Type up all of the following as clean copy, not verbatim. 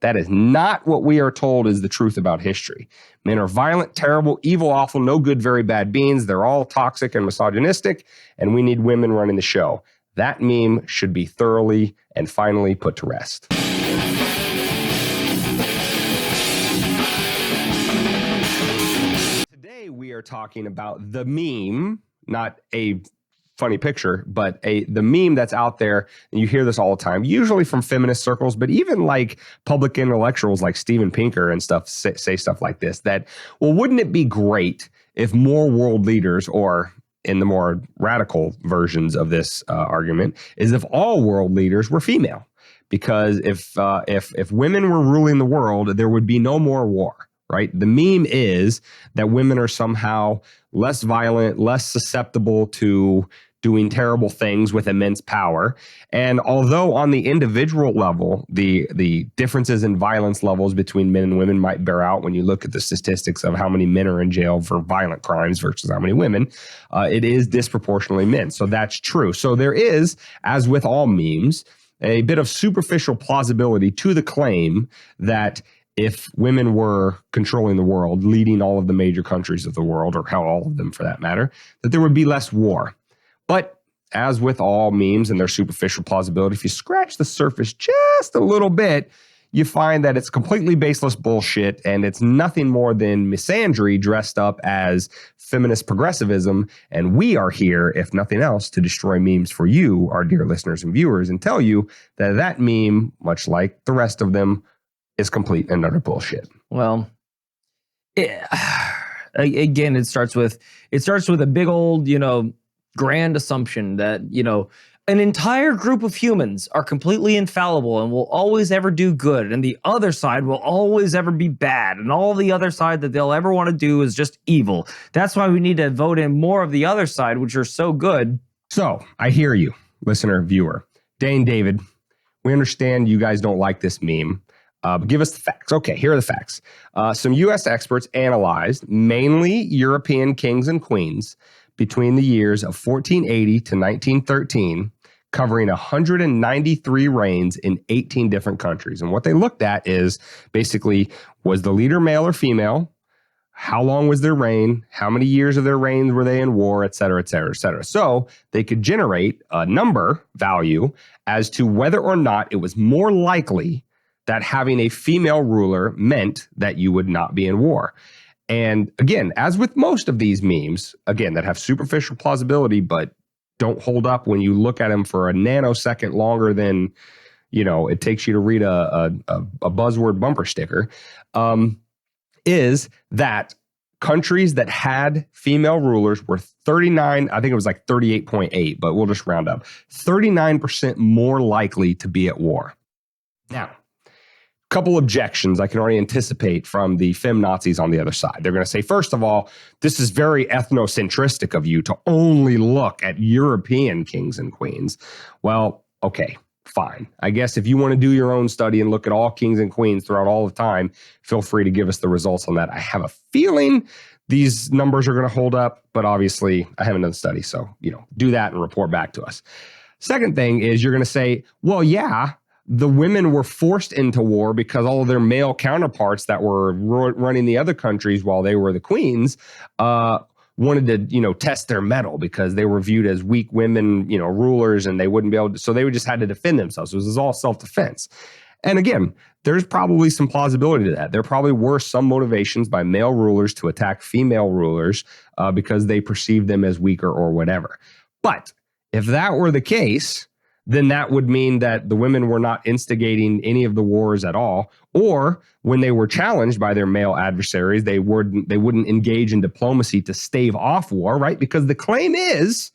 That is not what we are told is the truth about history. Men are violent, terrible, evil, awful, no good, very bad beings. They're all toxic and misogynistic, and we need women running the show. That meme should be thoroughly and finally put to rest. Today we are talking about the meme, not a funny picture, but the meme that's out there, and you hear this all the time, usually from feminist circles, but even like public intellectuals like Steven Pinker and stuff say stuff like this, that, well, wouldn't it be great if more world leaders, or in the more radical versions of this argument, is if all world leaders were female? Because if women were ruling the world, there would be no more war. Right? The meme is that women are somehow less violent, less susceptible to doing terrible things with immense power. And although on the individual level, the differences in violence levels between men and women might bear out when you look at the statistics of how many men are in jail for violent crimes versus how many women, it is disproportionately men. So that's true. So there is, as with all memes, a bit of superficial plausibility to the claim that if women were controlling the world, leading all of the major countries of the world, or hell, all of them for that matter, that there would be less war. But as with all memes and their superficial plausibility, if you scratch the surface just a little bit, you find that it's completely baseless bullshit, and it's nothing more than misandry dressed up as feminist progressivism. And we are here, if nothing else, to destroy memes for you, our dear listeners and viewers, and tell you that that meme, much like the rest of them, is complete and utter bullshit. Well, again, it starts with a big old, grand assumption that, an entire group of humans are completely infallible and will always ever do good, and the other side will always ever be bad, and all the other side that they'll ever want to do is just evil. That's why we need to vote in more of the other side, which are so good. So I hear you, listener, viewer. Dane, David, we understand you guys don't like this meme. But give us the facts. Okay, here are the facts. Some U.S. experts analyzed mainly European kings and queens between the years of 1480 to 1913, covering 193 reigns in 18 different countries. And what they looked at is basically, was the leader male or female? How long was their reign? How many years of their reigns were they in war, et cetera, et cetera, et cetera. So they could generate a number value as to whether or not it was more likely that having a female ruler meant that you would not be in war. And again, as with most of these memes, again, that have superficial plausibility, but don't hold up when you look at them for a nanosecond longer than, it takes you to read a buzzword bumper sticker, is that countries that had female rulers were 39, I think it was like 38.8, but we'll just round up, 39% more likely to be at war. Now, couple objections I can already anticipate from the feminazis on the other side. They're going to say, first of all, this is very ethnocentristic of you to only look at European kings and queens. Well, okay, fine. I guess if you want to do your own study and look at all kings and queens throughout all the time, feel free to give us the results on that. I have a feeling these numbers are going to hold up, but obviously I haven't done the study. So, do that and report back to us. Second thing is you're going to say, well, yeah, the women were forced into war because all of their male counterparts that were running the other countries while they were the queens wanted to, test their mettle because they were viewed as weak women, rulers, and they wouldn't be able to. So they just had to defend themselves. So this is all self-defense. And again, there's probably some plausibility to that. There probably were some motivations by male rulers to attack female rulers because they perceived them as weaker or whatever. But if that were the case, then that would mean that the women were not instigating any of the wars at all. Or when they were challenged by their male adversaries, they wouldn't engage in diplomacy to stave off war, right? Because the claim is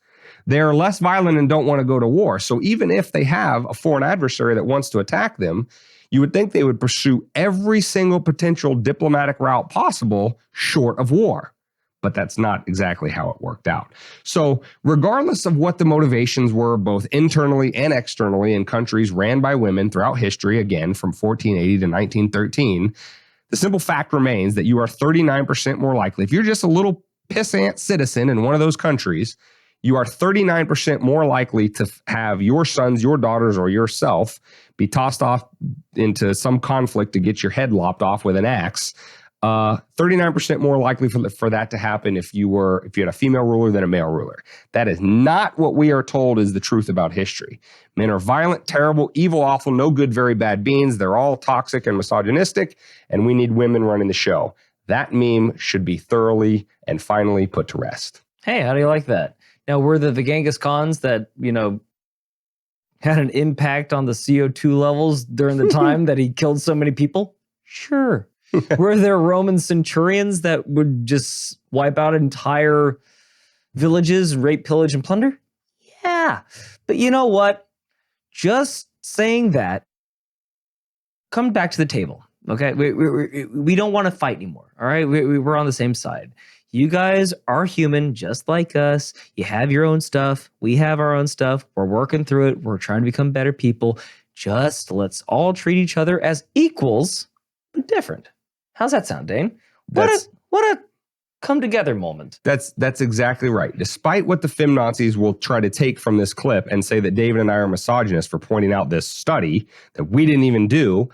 they're less violent and don't want to go to war. So even if they have a foreign adversary that wants to attack them, you would think they would pursue every single potential diplomatic route possible short of war. But that's not exactly how it worked out. So regardless of what the motivations were, both internally and externally in countries ran by women throughout history, again, from 1480 to 1913, the simple fact remains that you are 39% more likely. If you're just a little pissant citizen in one of those countries, you are 39% more likely to have your sons, your daughters, or yourself be tossed off into some conflict to get your head lopped off with an axe. 39% more likely for that to happen if you had a female ruler than a male ruler. That is not what we are told is the truth about history. Men are violent, terrible, evil, awful, no good, very bad beings. They're all toxic and misogynistic, and we need women running the show. That meme should be thoroughly and finally put to rest. Hey, how do you like that? Now, were the Genghis Khans that, had an impact on the CO2 levels during the time that he killed so many people? Sure. Were there Roman centurions that would just wipe out entire villages, rape, pillage, and plunder? Yeah. But you know what? Just saying that, come back to the table, okay? We don't want to fight anymore, all right? We're on the same side. You guys are human just like us. You have your own stuff. We have our own stuff. We're working through it. We're trying to become better people. Just let's all treat each other as equals, but different. How's that sound, Dane? What a come together moment. That's exactly right. Despite what the feminazis will try to take from this clip and say that David and I are misogynists for pointing out this study that we didn't even do.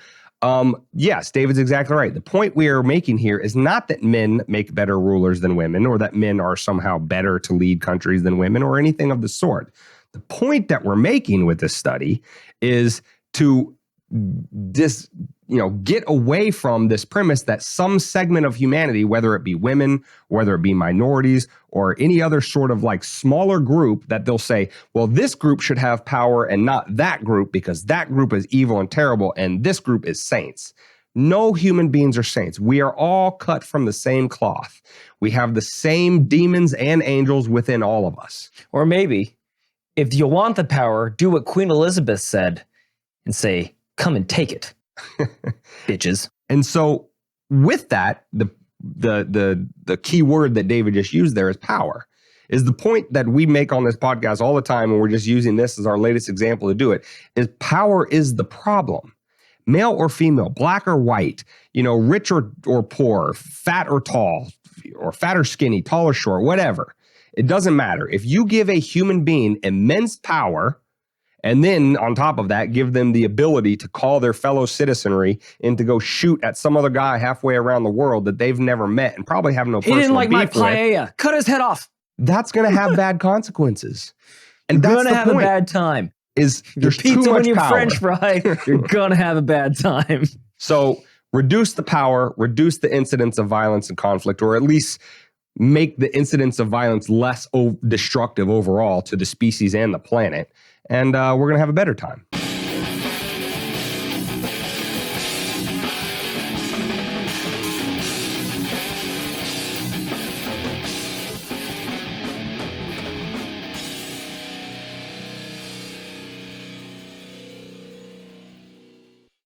Yes, David's exactly right. The point we are making here is not that men make better rulers than women or that men are somehow better to lead countries than women or anything of the sort. The point that we're making with this study is to get away from this premise that some segment of humanity, whether it be women, whether it be minorities, or any other sort of like smaller group, that they'll say, well, this group should have power and not that group because that group is evil and terrible and this group is saints. No human beings are saints. We are all cut from the same cloth. We have the same demons and angels within all of us. Or maybe, if you want the power, do what Queen Elizabeth said and say, come and take it, bitches. And so with that, the key word that David just used there is power. Is the point that we make on this podcast all the time, and we're just using this as our latest example to do it, is power is the problem. Male or female, black or white, rich or poor, fat or tall, or fat or skinny, tall or short, whatever. It doesn't matter. If you give a human being immense power, and then on top of that, give them the ability to call their fellow citizenry in to go shoot at some other guy halfway around the world that they've never met and probably have no personal beef with. He didn't like my paella. Cut his head off. That's going to have bad consequences. And you're that's going to have a bad time. Is there's pizza too much when you're power. French fry, you're going to have a bad time. So reduce the power, reduce the incidence of violence and conflict, or at least make the incidence of violence less destructive overall to the species and the planet. And we're going to have a better time.